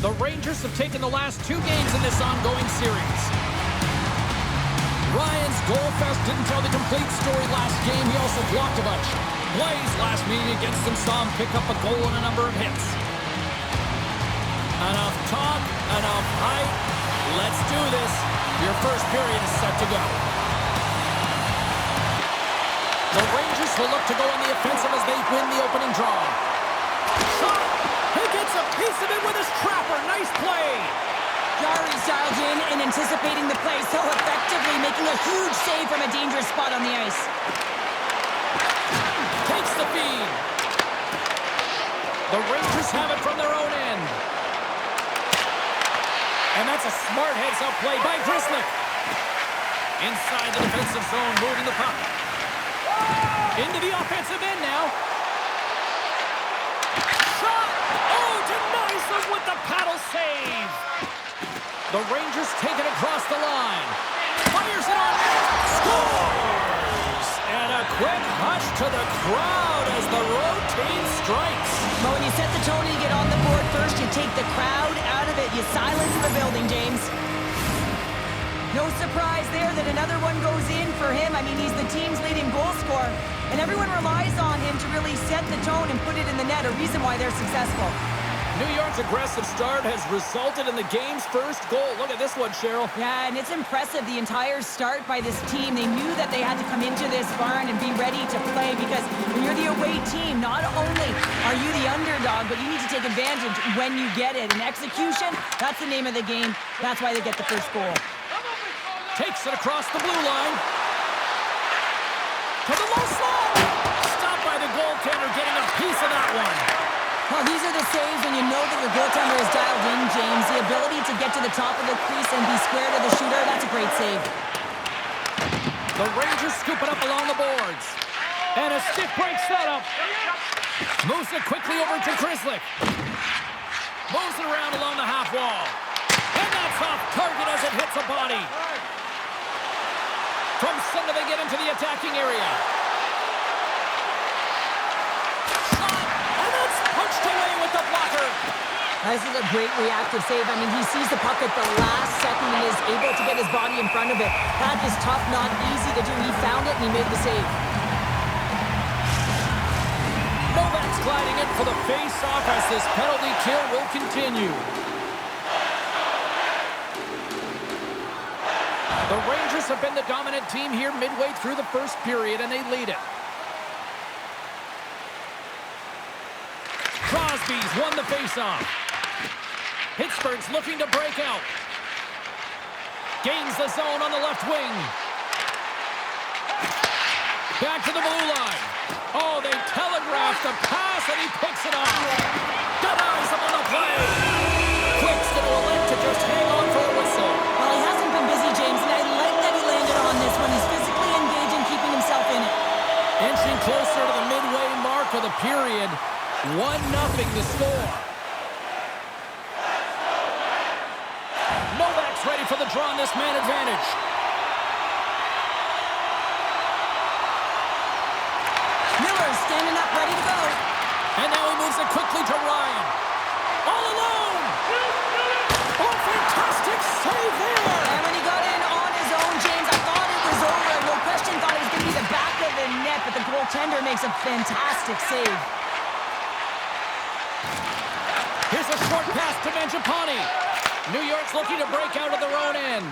The Rangers have taken the last 2 games in this ongoing series. Ryan's goal fest didn't tell the complete story last game. He also blocked a bunch. Blaze last meeting against him saw him pick up a goal and a number of hits. Enough talk, enough hype. Let's do this. Your first period is set to go. The Rangers will look to go on the offensive as they win the opening draw. Shot! He gets a piece of it with his trapper. Nice play. Jari's dialed in and anticipating the play so effectively, making a huge save from a dangerous spot on the ice. Takes the feed. The Rangers have it from their own end. And that's a smart heads-up play by Grizzly. Inside the defensive zone, moving the puck. Into the offensive end now. Shot! Oh, denies them with the paddle save. The Rangers take it across the line. Fires it on net. Scores! And a quick hush to the crowd as the routine strikes. But when you set the tone, you get on the board first, you take the crowd out of it. You silence the building, James. No surprise there that another one goes in for him. I mean, he's the team's leading goal scorer. And everyone relies on him to really set the tone and put it in the net, a reason why they're successful. New York's aggressive start has resulted in the game's first goal. Look at this one, Cheryl. Yeah, and it's impressive, the entire start by this team. They knew that they had to come into this barn and be ready to play because when you're the away team, not only are you the underdog, but you need to take advantage when you get it. And execution, that's the name of the game. That's why they get the first goal. Takes it across the blue line. To the low slot. Stopped by the goaltender, getting a piece of that one. Well, these are the saves when you know that your goaltender is dialed in, James. The ability to get to the top of the crease and be square to the shooter, that's a great save. The Rangers scoop it up along the boards. And a stiff break setup. Moves it quickly over to Grizzly. Moves it around along the half wall. And that's off target as it hits a body. From center they get into the attacking area. Punched away with the blocker. This is a great reactive save. I mean, he sees the puck at the last second and is able to get his body in front of it. That is tough, not easy to do. He found it and he made the save. Novak's gliding in for the face-off as this penalty kill will continue. The Rangers have been the dominant team here midway through the first period, and they lead it. Crosby's won the faceoff. Pittsburgh's looking to break out. Gains the zone on the left wing. Back to the blue line. Oh, they telegraphed the pass, and he picks it off. Denies him on the play. Quick's going to elect to just hang on for a whistle. Well, he hasn't been busy, James, and I like that he landed on this one. He's physically engaged and keeping himself in it. Inching closer to the midway mark of the period. 1-0 the score. Novak's ready for the draw on this man advantage. Miller's standing up, ready to go. And now he moves it quickly to Ryan. All alone! Oh, fantastic save there! And when he got in on his own, James, I thought it was over. No question, thought it was going to be the back of the net, but the goaltender makes a fantastic save. Here's a short pass to Mangiapane. New York's looking to break out of their own end.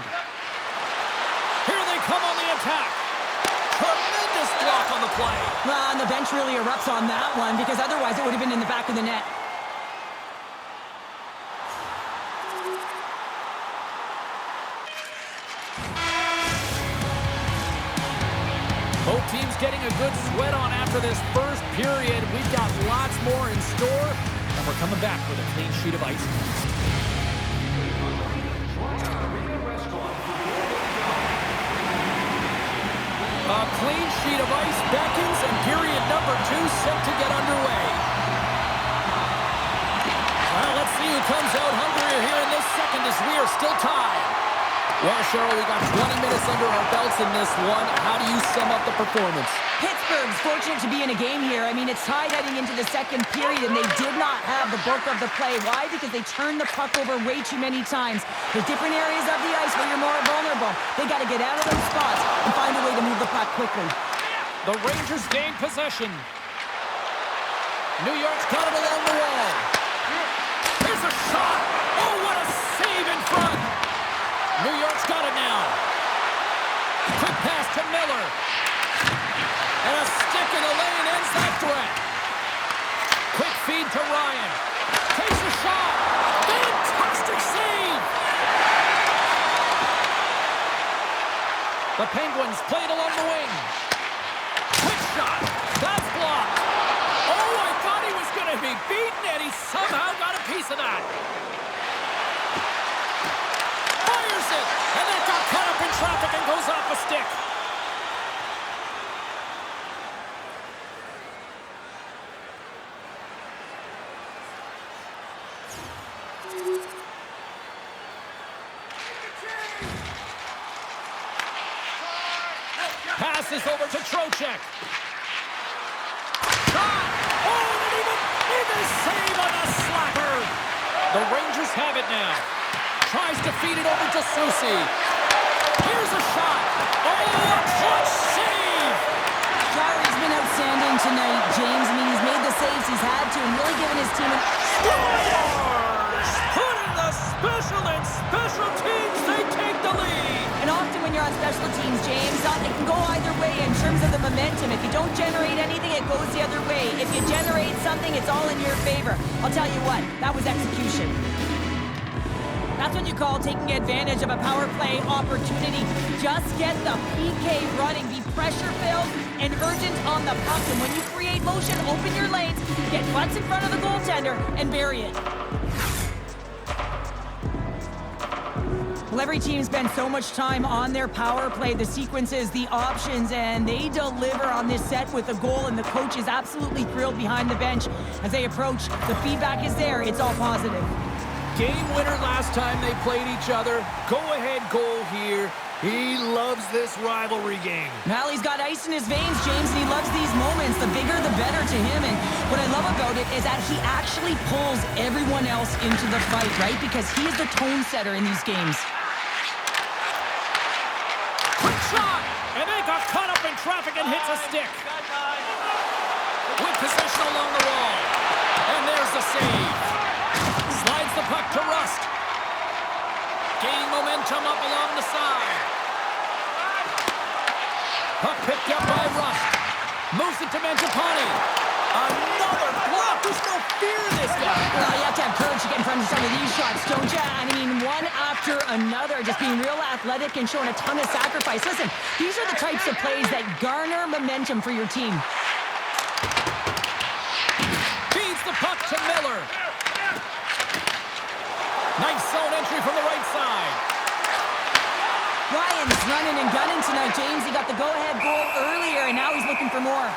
Here they come on the attack. Tremendous block on the play. Well, and the bench really erupts on that one because otherwise it would have been in the back of the net. Both teams getting a good sweat on after this first period. We've got lots more in store. And we're coming back with a clean sheet of ice. A clean sheet of ice beckons, and period number 2 set to get underway. Well, let's see who comes out hungrier here in this second as we are still tied. Well, Cheryl, we got 20 minutes under our belts in this one. How do you sum up the performance? Pittsburgh's fortunate to be in a game here. I mean, it's tied heading into the second period, and they did not have the bulk of the play. Why? Because they turned the puck over way too many times. There's different areas of the ice where you're more vulnerable. They got to get out of those spots and find a way to move the puck quickly. The Rangers gain possession. New York's got it along the wall. Here's a shot. Oh, what a save in front. New York's got it now. Quick pass to Miller. And a stick in the lane ends that threat. Quick feed to Ryan. Takes a shot. Fantastic save. The Penguins play it along the wing. Quick shot. That's blocked. Oh, I thought he was going to be beaten, and he somehow got a piece of that. Fires it. And that got caught up in traffic and goes off a stick. Passes over to Trocheck. Shot! Oh, and even save on the slapper. The Rangers have it now. Tries to feed it over to Soucy. Here's a shot. Oh, a clutch save! Jarry's been outstanding tonight, James. I mean, he's made the saves he's had to and really given his team an... Scores! Putting the special and special teams, they take the lead. And often when you're on special teams, James, it can go either way in terms of the momentum. If you don't generate anything, it goes the other way. If you generate something, it's all in your favor. I'll tell you what, that was execution. That's what you call taking advantage of a power play opportunity. Just get the PK running, be pressure-filled and urgent on the puck. And when you create motion, open your lanes, get butts in front of the goaltender, and bury it. Well, every team spends so much time on their power play, the sequences, the options, and they deliver on this set with a goal, and the coach is absolutely thrilled behind the bench as they approach. The feedback is there. It's all positive. Game winner last time they played each other. Go-ahead goal here. He loves this rivalry game. Well, he's got ice in his veins, James, and he loves these moments. The bigger, the better to him. And what I love about it is that he actually pulls everyone else into the fight, right? Because he is the tone setter in these games. Quick shot! And they got caught up in traffic and hits a stick. With possession along the wall. And there's the save. Slides the puck to Rust. Gaining momentum up along the side. Puck picked up by Rust. Moves it to Mangiapane. Another block. There's no fear in this guy. Well, you have to have courage to get in front of some of these shots, don't you? I mean, one after another, just being real athletic and showing a ton of sacrifice. Listen, these are the types of plays that garner momentum for your team. Feeds the puck to Miller. Nice zone entry from the right side. Ryan's running and gunning tonight, James. He got the go-ahead goal earlier, and now he's looking for more.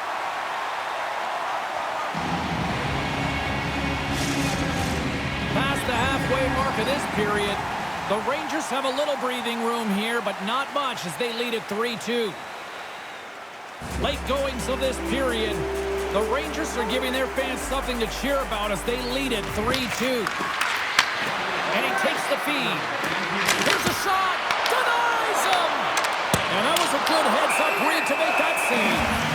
Past the halfway mark of this period, the Rangers have a little breathing room here, but not much as they lead at 3-2. Late goings of this period, the Rangers are giving their fans something to cheer about as they lead at 3-2. And he takes the feed. Here's a shot. Denies him. And that was a good heads-up read to make that save.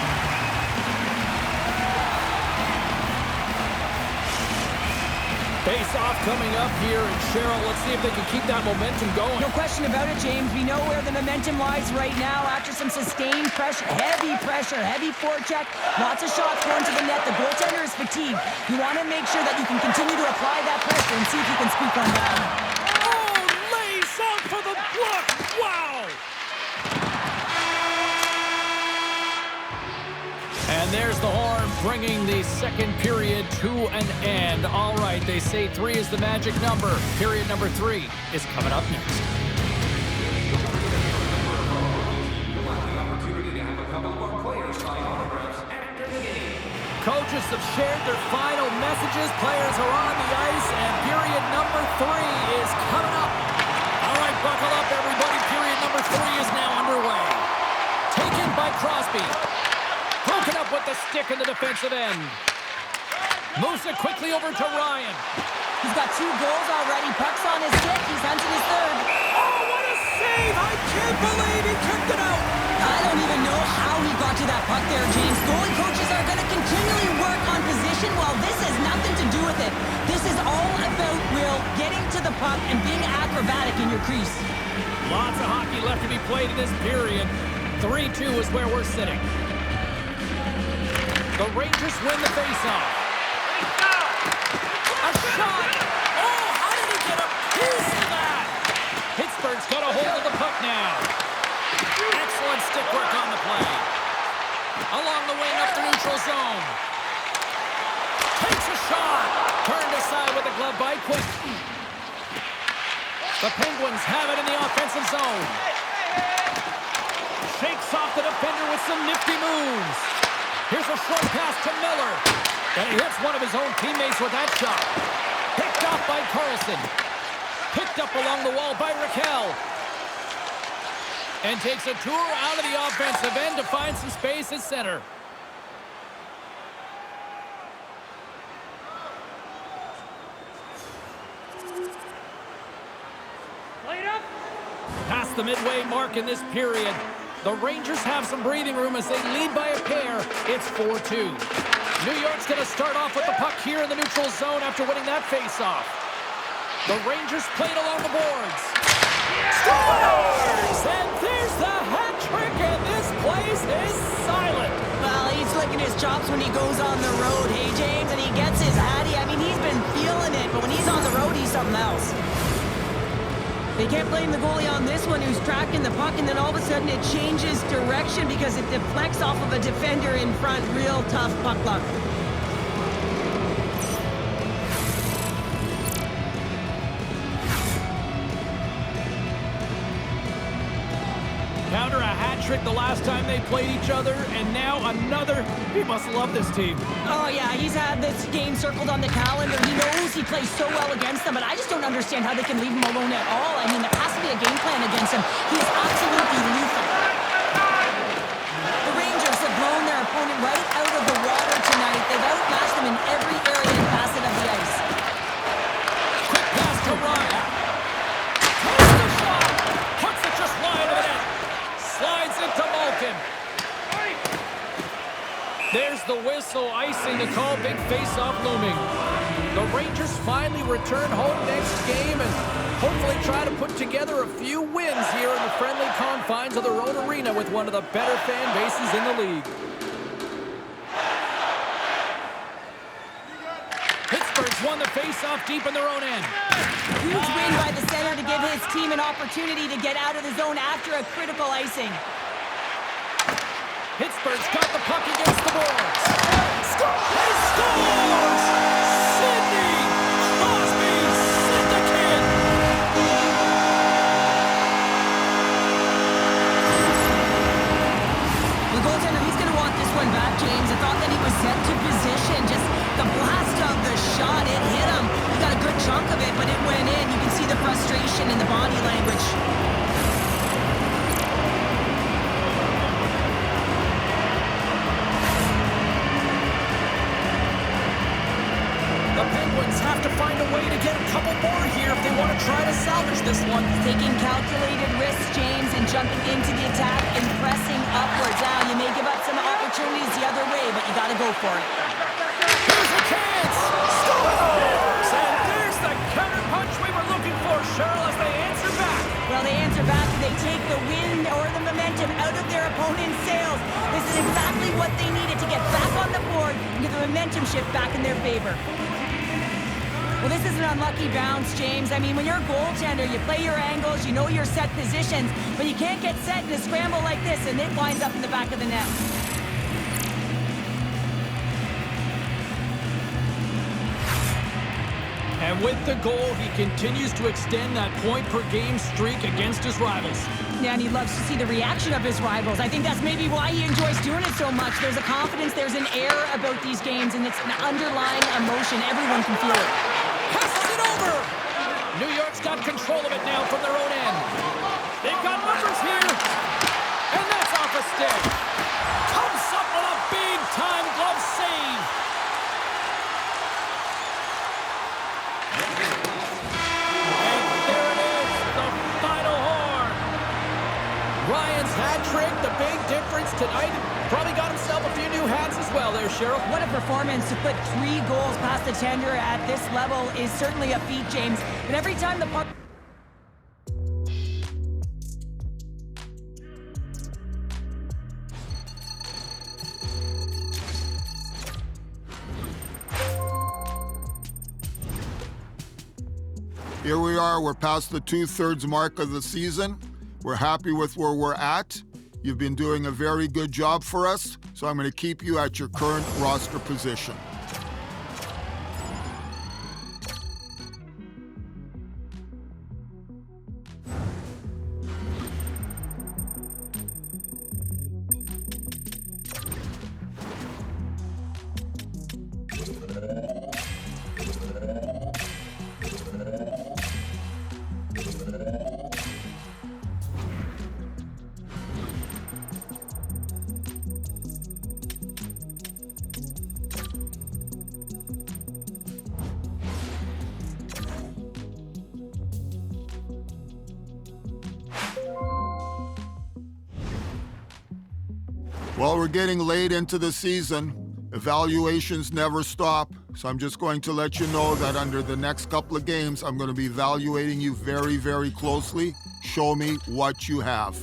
Face-off coming up here, and Cheryl, let's see if they can keep that momentum going. No question about it, James. We know where the momentum lies right now after some sustained pressure, heavy forecheck, lots of shots going to the net. The goaltender is fatigued. You want to make sure that you can continue to apply that pressure and see if you can squeak one down. Oh, lays out for the block. Wow! And there's the horn, bringing the second period to an end. All right, they say 3 is the magic number. Period number 3 is coming up next. Coaches have shared their final messages. Players are on the ice, and period number 3 is coming up. All right, buckle up, everybody. Period number 3 is now underway. Taken by Crosby. up with the stick in the defensive end. Moves it quickly over to Ryan. He's got 2 goals already. Puck's on his stick. He's hunting his third. Oh, what a save! I can't believe he kicked it out. I don't even know how he got to that puck there, James. Goalie coaches are going to continually work on position. Well, this has nothing to do with it. This is all about, Will, getting to the puck and being acrobatic in your crease. Lots of hockey left to be played in this period. 3-2 is where we're sitting. The Rangers win the faceoff. A shot! Oh, how did he get a piece of that? Pittsburgh's got a hold of the puck now. Excellent stick work on the play. Along the wing up the neutral zone. Takes a shot. Turned aside with a glove by Quick. The Penguins have it in the offensive zone. Shakes off the defender with some nifty moves. Here's a short pass to Miller. And he hits one of his own teammates with that shot. Picked off by Carlson. Picked up along the wall by Raquel. And takes a tour out of the offensive end to find some space at center. Past the midway mark in this period, the Rangers have some breathing room as they lead by a pair. It's 4-2. New York's going to start off with the puck here in the neutral zone after winning that faceoff. The Rangers played along the boards. Scores! And there's the hat trick, and this place is silent. Well, he's licking his chops when he goes on the road, hey, James, and he gets his hattie. I mean, he's been feeling it, but when he's on the road, he's something else. They can't blame the goalie on this one who's tracking the puck, and then all of a sudden it changes direction because it deflects off of a defender in front. Real tough puck luck. Counter a hat trick the last time they played each other, and now another. He must love this team. Oh, yeah, he's had this game circled on the calendar. He knows he plays so well against them, but I just don't understand how they can leave him alone at all. I mean, there has to be a game plan against him. He is absolutely lethal. The Rangers have blown their opponent right out of the water tonight. They've outmatched them in every area and facet of the ice. Quick pass to Ryan. Takes the shot. Puts it just wide of the net. Slides into Malkin. There's the whistle, icing the call, big face-off looming. The Rangers finally return home next game and hopefully try to put together a few wins here in the friendly confines of their own arena with one of the better fan bases in the league. Pittsburgh's won the face-off deep in their own end. Huge win by the center to give his team an opportunity to get out of the zone after a critical icing. Pittsburgh's got the puck against the boards. He scores! Sidney Crosby Syndicate! The goaltender, he's going to want this one back, James. I thought that he was set to position. Just the blast of the shot, it hit him. He got a good chunk of it, but it went in. You can see the frustration in the body language. The Penguins have to find a way to get a couple more here if they want to try to salvage this one. Taking calculated risks, James, and jumping into the attack and pressing upwards. Now, you may give up some opportunities the other way, but you got to go for it. Here's a chance! Scores! And there's the counter punch we were looking for, Cheryl, as they answer back. Well, they answer back and they take the wind or the momentum out of their opponent's sails. This is exactly what they needed to get back on the board and get the momentum shift back in their favor. Well, this is an unlucky bounce, James. I mean, when you're a goaltender, you play your angles, you know your set positions, but you can't get set in a scramble like this, and it winds up in the back of the net. And with the goal, he continues to extend that point-per-game streak against his rivals. Yeah, and he loves to see the reaction of his rivals. I think that's maybe why he enjoys doing it so much. There's a confidence, there's an air about these games, and it's an underlying emotion. Everyone can feel it. Passes it over! New York's got control of it now from their own end. They've got numbers here, and that's off a stick. Comes up with a big time difference tonight. Probably got himself a few new hats as well there, Cheryl. What a performance to put 3 goals past the tender at this level is certainly a feat, James. But every time the puck... Here we are, we're past the 2/3 mark of the season. We're happy with where we're at. You've been doing a very good job for us, so I'm going to keep you at your current roster position. Well, we're getting late into the season. Evaluations never stop, so I'm just going to let you know that under the next couple of games, I'm going to be evaluating you very, very closely. Show me what you have.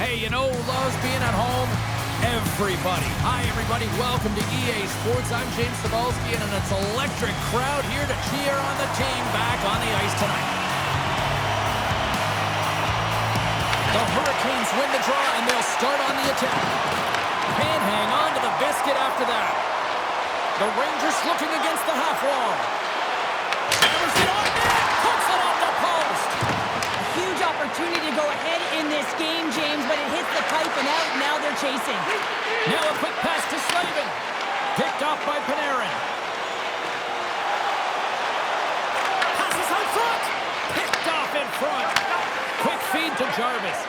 Hey, you know who loves being at home? Everybody. Hi, everybody. Welcome to EA Sports. I'm James Cebulski, and it's an electric crowd here to cheer on the team back on the ice tonight. The Hurricanes win the draw, and they'll start on the attack. Can't hang on to the biscuit after that. The Rangers looking against the half wall. Hammers it on net. Puts it on the post. Huge opportunity to go ahead in this game, James, but it hits the pipe and out. Now they're chasing. Now a quick pass to Slavin. Picked off by Panarin. Passes out front. Picked off in front. Quick feed to Jarvis.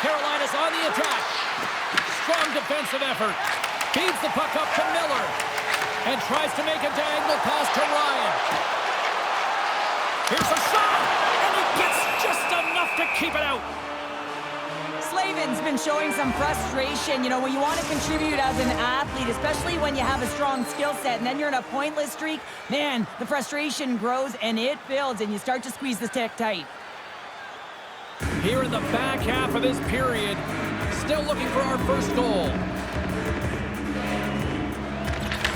Carolina's on the attack. Strong defensive effort. Feeds the puck up to Miller. And tries to make a diagonal pass to Ryan. Here's a shot. And he gets just enough to keep it out. Slavin's been showing some frustration. You know, when you want to contribute as an athlete, especially when you have a strong skill set, and then you're in a pointless streak, man, the frustration grows and it builds, and you start to squeeze the stick tight. Here in the back half of this period, still looking for our first goal.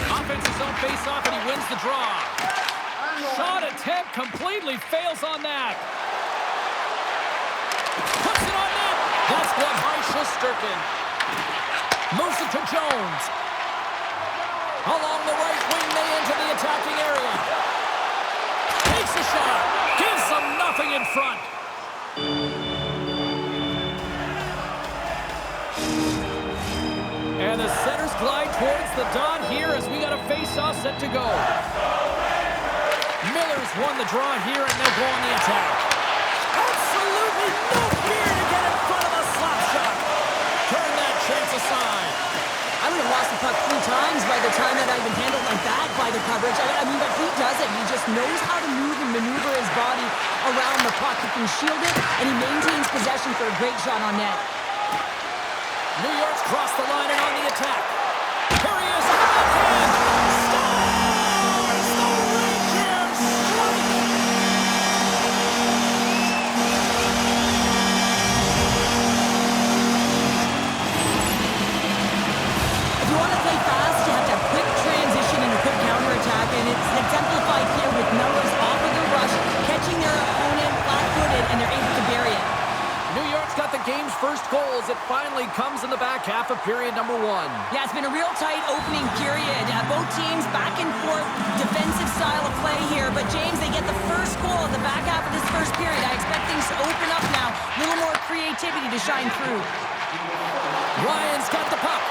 Offensive zone face-off, and he wins the draw. Shot attempt completely fails on that. Puts it on net. That's blocked by Shesterkin. Moves it to Jones. Along the right wing, they enter the attacking area. Takes a shot. Gives them nothing in front. And the centers glide towards the dot here as we got a face-off set to go. Miller's won the draw here, and they'll go on the attack. Absolutely no fear to get in front of a slap shot. Turn that chance aside. I would have lost the puck 3 times by the time that I've been handled like that by the coverage. I mean, but he doesn't. He just knows how to move and maneuver his body around the puck. He can shield it, and he maintains possession for a great shot on net. New York's crossed the line and on the attack. Here he is. Backhand. Scores! The Rangers strike! If you want to play fast, you have to have quick transition and a quick counterattack, and it's exemplified here with numbers off of the rush, catching their opponent flat-footed, and they're able to bury it. New York's got the game's first goal as it finally comes in the back half of period number 1. Yeah, it's been a real tight opening period. Both teams back and forth, defensive style of play here. But, James, they get the first goal in the back half of this first period. I expect things to open up now. A little more creativity to shine through. Ryan's got the puck.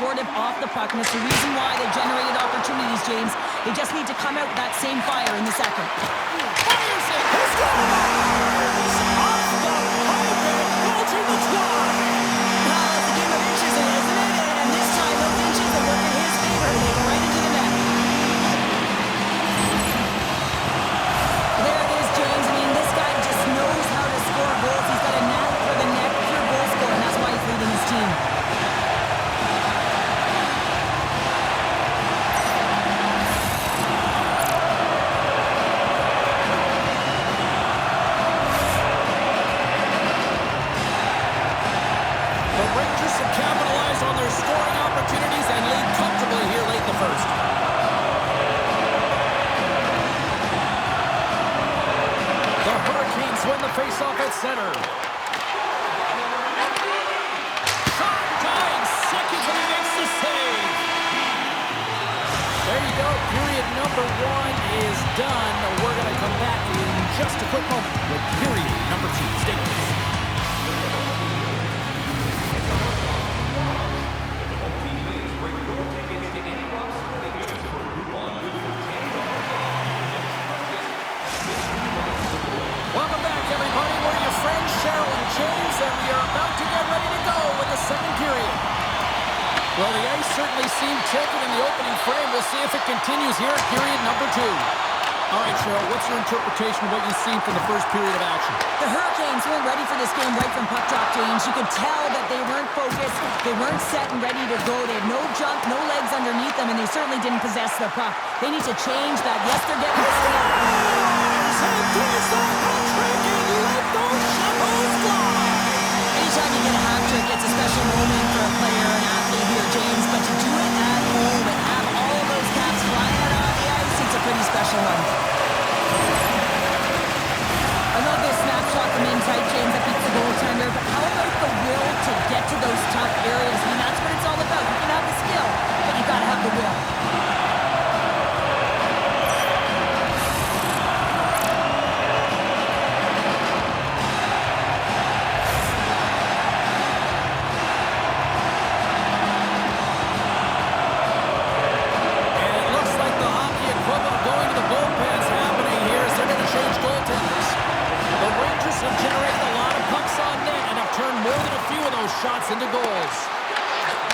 supportive off the puck, and it's the reason why they generated opportunities, James. They just need to come out with that same fire in the second. Fires it! He scores! Off the pipe and launching the twine! It's a game of inches, isn't it? And this time, those inches are working in his favor. They go right into the net. There it is, James. I mean, this guy just knows how to score goals. He's got a knack for the net, pure goal scorer, and that's why he's leading his team. The Rangers have capitalized on their scoring opportunities and lead comfortably here late in the first. The Hurricanes win the faceoff at center. Shot dying seconds and he makes the save. There you go. Period number 1 is done. We're going to come back in just a quick moment with period number 2. Stay with us. Welcome back, everybody. We're your friends, Cheryl and James, and we are about to get ready to go with the second period. Well, the ice certainly seemed tilted in the opening frame. We'll see if it continues here at period number 2. All right, Cheryl, what's your interpretation of what you've seen from the first period of action? The Hurricanes weren't ready for this game right from puck drop, James. You could tell that they weren't focused, they weren't set and ready to go. They had no jump, no legs underneath them, and they certainly didn't possess the puck. They need to change that. Yes, they're getting Anytime you get a hat trick, it's a special moment for a player, an athlete here, James. But to do it at home and have all of those caps flying out on the ice, it's a pretty special one. I love this snapshot from inside, James, that beats the goaltender. But how about the will to get to those tough areas? I mean, that's what it's all about. You can have the skill, but you gotta have the will. Shots into goals.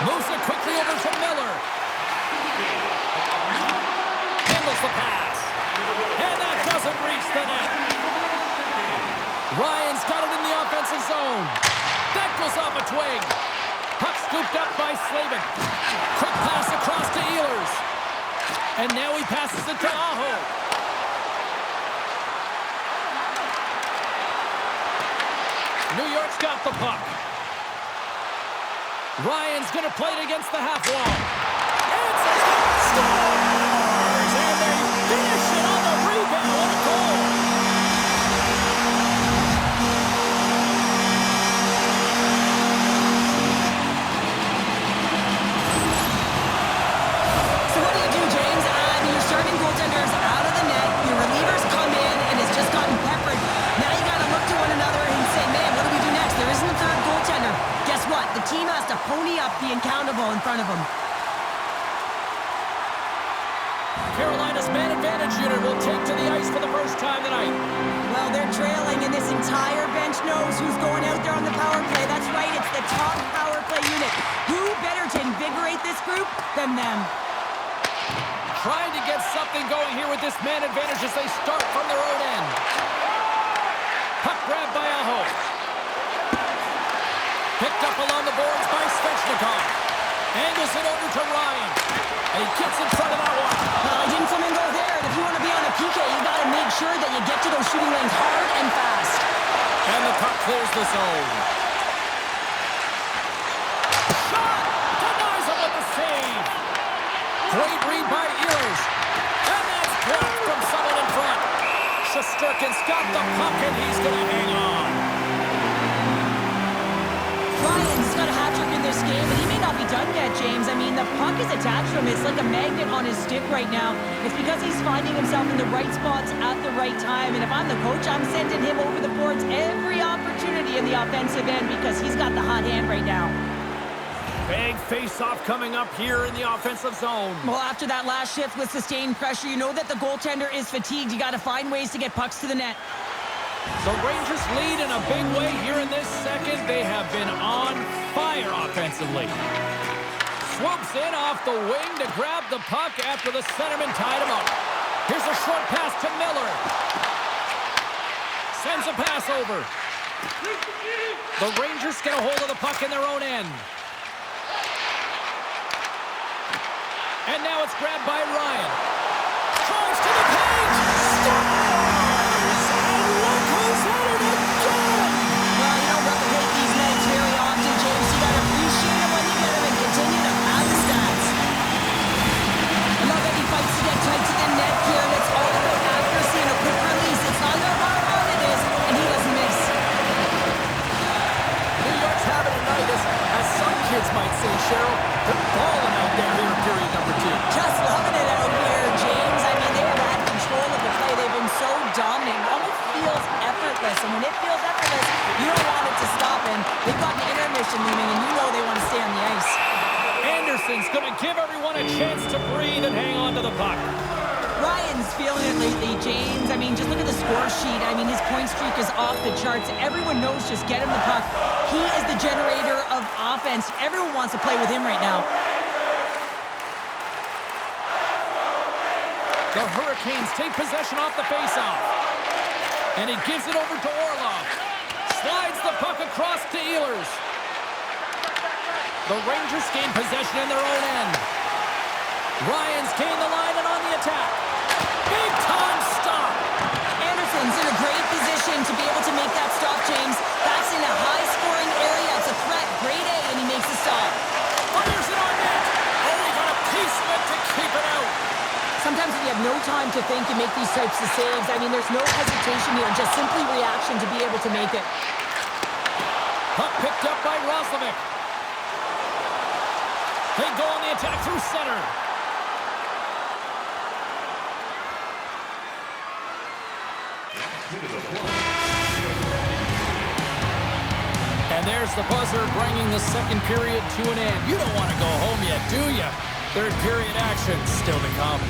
Moves it quickly over to Miller. Handles the pass. And that doesn't reach the net. Ryan's got it in the offensive zone. That goes off a twig. Puck scooped up by Slavin. Quick pass across to Ehlers. And now he passes it to Aho. New York's got the puck. Ryan's going to play it against the half wall. Scores! And they finish it on the rebound. What a goal! So what do you do, James? Your starting goaltender's out of the net. Your relievers come in and it's just gotten peppered. Now you got to look to one another and say, man, what do we do next? There isn't a third goaltender. Guess what? The team has to pony up, be accountable in front of them. Carolina's man advantage unit will take to the ice for the first time tonight. Well, they're trailing, and this entire bench knows who's going out there on the power play. That's right, it's the top power play unit. Who better to invigorate this group than them? Trying to get something going here with this man advantage as they start from their own end. Puck grab by Aho. Picked up along the boards by Svechnikov. Angles it over to Ryan. And he gets in front of that one. Well, he didn't flamingo there. And if you want to be on a PK, you got to make sure that you get to those shooting lanes hard and fast. And the puck clears the zone. Shot! Denies him with the save. Great read by Ehlers. And that's blocked from someone in front. Shesterkin's got the puck, and he's going to hang on. Ryan's got a hat-trick in this game, but he may not be done yet, James. I mean, the puck is attached to him. It's like a magnet on his stick right now. It's because he's finding himself in the right spots at the right time. And if I'm the coach, I'm sending him over the boards every opportunity in the offensive end because he's got the hot hand right now. Big face-off coming up here in the offensive zone. Well, after that last shift with sustained pressure, you know that the goaltender is fatigued. You got to find ways to get pucks to the net. The Rangers lead in a big way here in this second. They have been on fire offensively. Swoops in off the wing to grab the puck after the centerman tied him up. Here's a short pass to Miller. Sends a pass over. The Rangers get a hold of the puck in their own end. And now it's grabbed by Ryan. Drives to the cage. Scores! And look who's at it again! Well, you don't replicate these nights very often, James. You got to appreciate them when you get them and continue to pad the stats. I love that he fights to get tight to the net here, and it's all about accuracy and a quick release. It's not about how hard it is, and he doesn't miss. New York's having a night, as some kids might say, Cheryl. They're balling out there here in period number 2. Just loving it out here, James. I mean, they have had control of the play. They've been so dominant. It almost feels effortless, and when it feels effortless, you don't want it to stop, and they've got an intermission looming, and you know they want to stay on the ice. Anderson's going to give everyone a chance to breathe and hang on to the puck. Ryan's feeling it lately, James. I mean, just look at the score sheet. I mean, his point streak is off the charts. Everyone knows just get him the puck. He is the generator of offense. Everyone wants to play with him right now. The Hurricanes take possession off the faceoff. And he gives it over to Orlov. Slides the puck across to Ehlers. The Rangers gain possession in their own end. Ryan's gained the line and on the attack. Big time stop. Anderson's in a great position to be able to make that stop, James. That's in a high-scoring area. It's a threat. Grade A, and he makes the stop. Fires it on net. Oh, he got a piece of it to keep it out. Sometimes when you have no time to think, you make these types of saves. I mean, there's no hesitation here. Just simply reaction to be able to make it. Puck picked up by Roslovic. They go on the attack through center. And there's the buzzer bringing the second period to an end. You don't want to go home yet, do you? Third period action still to come.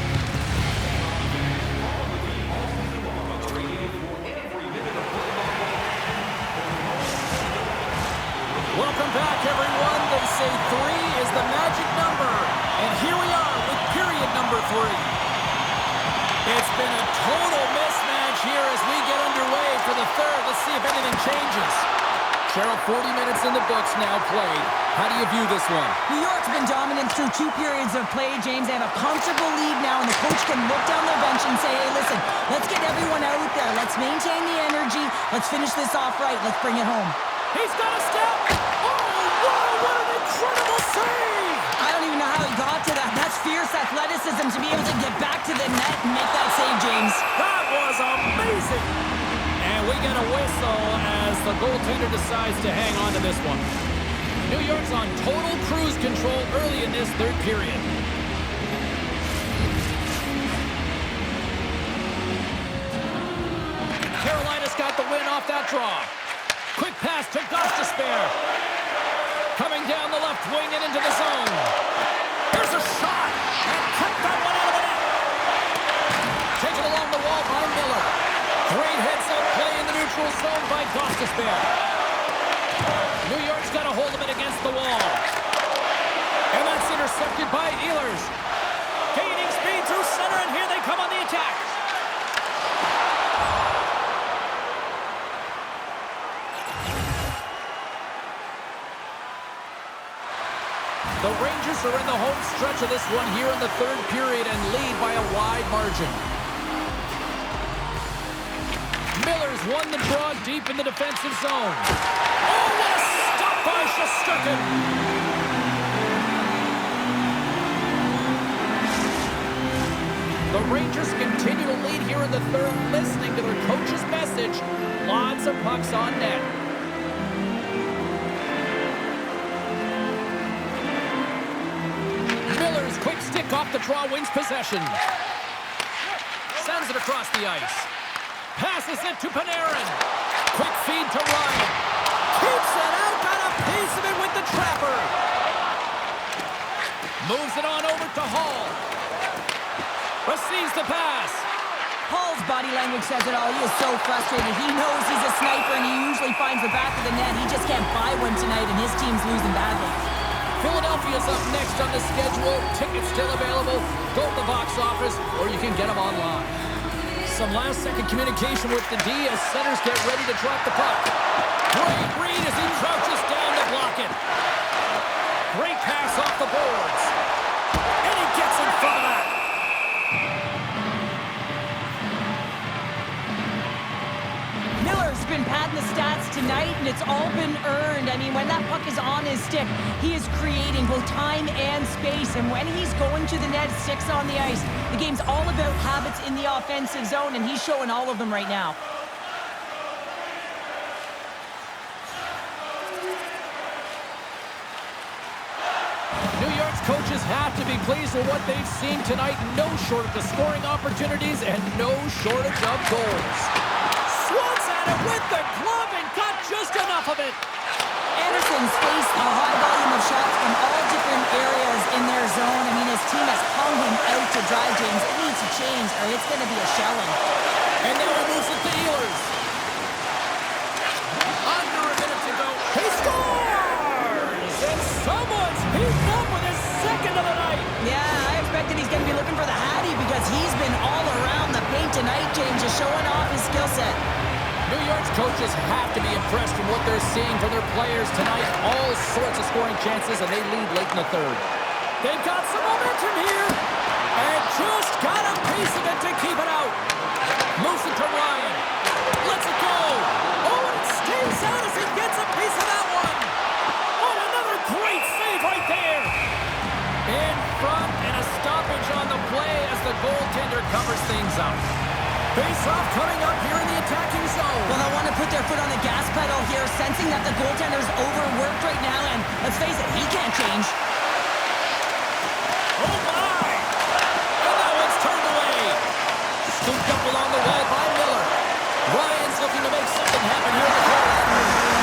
Welcome back, everyone. They say 3 is the magic number. And here we are with period number 3. It's been a total mismatch here as we get underway for the third. Let's see if anything changes. Cheryl, 40 minutes in the books now played. How do you view this one? New York's been dominant through 2 periods of play, James. They have a comfortable lead now, and the coach can look down their bench and say, hey, listen, let's get everyone out there. Let's maintain the energy. Let's finish this off right. Let's bring it home. He's got a step. Oh, wow, what an incredible save. I don't even know how he got to that. That's fierce athleticism to be able to get back to the net and make that save, James. That was amazing. And we get a whistle as the goaltender decides to hang on to this one. New York's on total cruise control early in this third period. Carolina's got the win off that draw. Quick pass to Gostisbehere. Coming down the left wing and into the zone. Here's a shot. And kept that one out of the net. Taken along the wall by Miller. Great heads-up play in the neutral zone by Gostisbehere. New York's got a hold of it against the wall. And that's intercepted by Ehlers. Gaining speed through center, and here they come on the attack. The Rangers are in the home stretch of this one here in the third period and lead by a wide margin. Miller's won the draw deep in the defensive zone. Oh, what a stop by Shesterkin! The Rangers continue to lead here in the third, listening to their coach's message. Lots of pucks on net. Miller's quick stick off the draw wins possession. Sends it across the ice. Passes it to Panarin. Quick feed to Ryan. Keeps it out. Got a piece of it with the trapper. it on over to Hall. Receives the pass. Hall's body language says it all. He is so frustrated. He knows he's a sniper, and he usually finds the back of the net. He just can't buy one tonight, and his team's losing badly. Philadelphia's up next on the schedule. Tickets still available. Go to the box office, or you can get them online. Some last-second communication with the D as centers get ready to drop the puck. Great read as he crouches down to block it. Great pass off the boards. And he gets in front of that. Miller's been padding the stats tonight, and it's all been earned. I mean, when that puck is on his stick, he is creating both time and space. And when he's going to the net, 6 on the ice, the game's all about habits in the offensive zone, and he's showing all of them right now. New York's coaches have to be pleased with what they've seen tonight. No shortage of scoring opportunities and no shortage of goals. Swats at it with the glove and got just enough of it. Anderson's faced a high volume of shots from all different areas in their zone. I mean, his team has hung him out to dry, James. It needs to change, or it's going to be a shelling. And now he moves it to Ehlers. Under a minute to go. He scores! And someone's heating up with his second of the night. Yeah, I expected he's going to be looking for the Hattie because he's been all around the paint tonight, James, just showing off his skill set. New York's coaches have to be impressed from what they're seeing from their players tonight. All sorts of scoring chances, and they lead late in the third. They've got some momentum here, and just got a piece of it to keep it out. Moves it to Ryan. Lets it go. Oh, and it stays out as he gets a piece of that one. Oh, another great save right there. In front, and a stoppage on the play as the goaltender covers things up. Face-off coming up here in the attacking zone. Well, they want to put their foot on the gas pedal here, sensing that the goaltender's overworked right now, and let's face it, he can't change. Oh, my! And that one's turned away. Scooped up along the wall by Miller. Ryan's looking to make something happen here in the corner.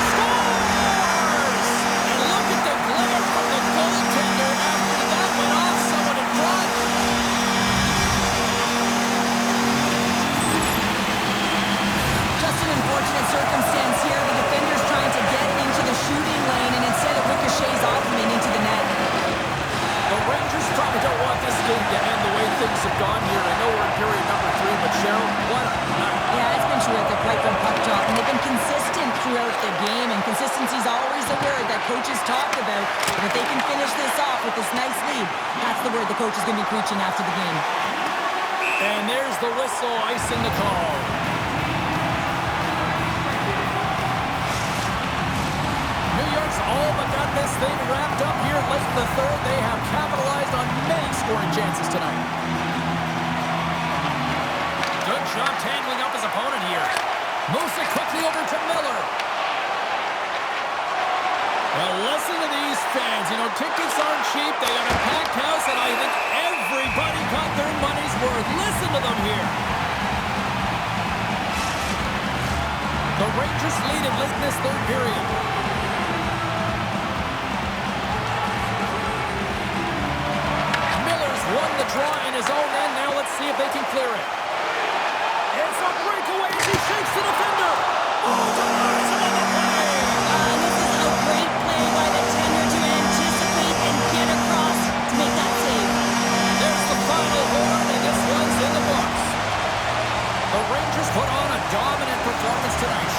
Scores! And look at the glare from the goaltender after that went off someone in front. Just an unfortunate circumstance here. The defender's trying to get into the shooting lane, and instead it ricochets off him and into the net. The Rangers probably don't want this game to end the way things have gone here. I know we're in period number 3, but Cheryl, what a night. Yeah, it's been terrific right from puck drop, and they've been consistent throughout the game, and consistency's always a word that coaches talk about. And if they can finish this off with this nice lead, that's the word the coach is going to be preaching after the game. And there's the whistle, icing the call. New York's all but got this thing wrapped up here late in the third. They have capitalized on many scoring chances tonight. Good job tangling up his opponent here. Moves it quickly over to Miller. Well, listen to these fans. You know, tickets aren't cheap. They got a packed house, and I think everybody got their money's worth. Listen to them here. The Rangers lead it late in this third period. Miller's won the draw in his own end. Now let's see if they can clear it. It's a breakaway as he shakes the defender. Oh, denies him on the play. This is a great play by the tender to anticipate and get across to make that save. There's the final horn, and this one's in the books. The Rangers put on a dominant performance tonight,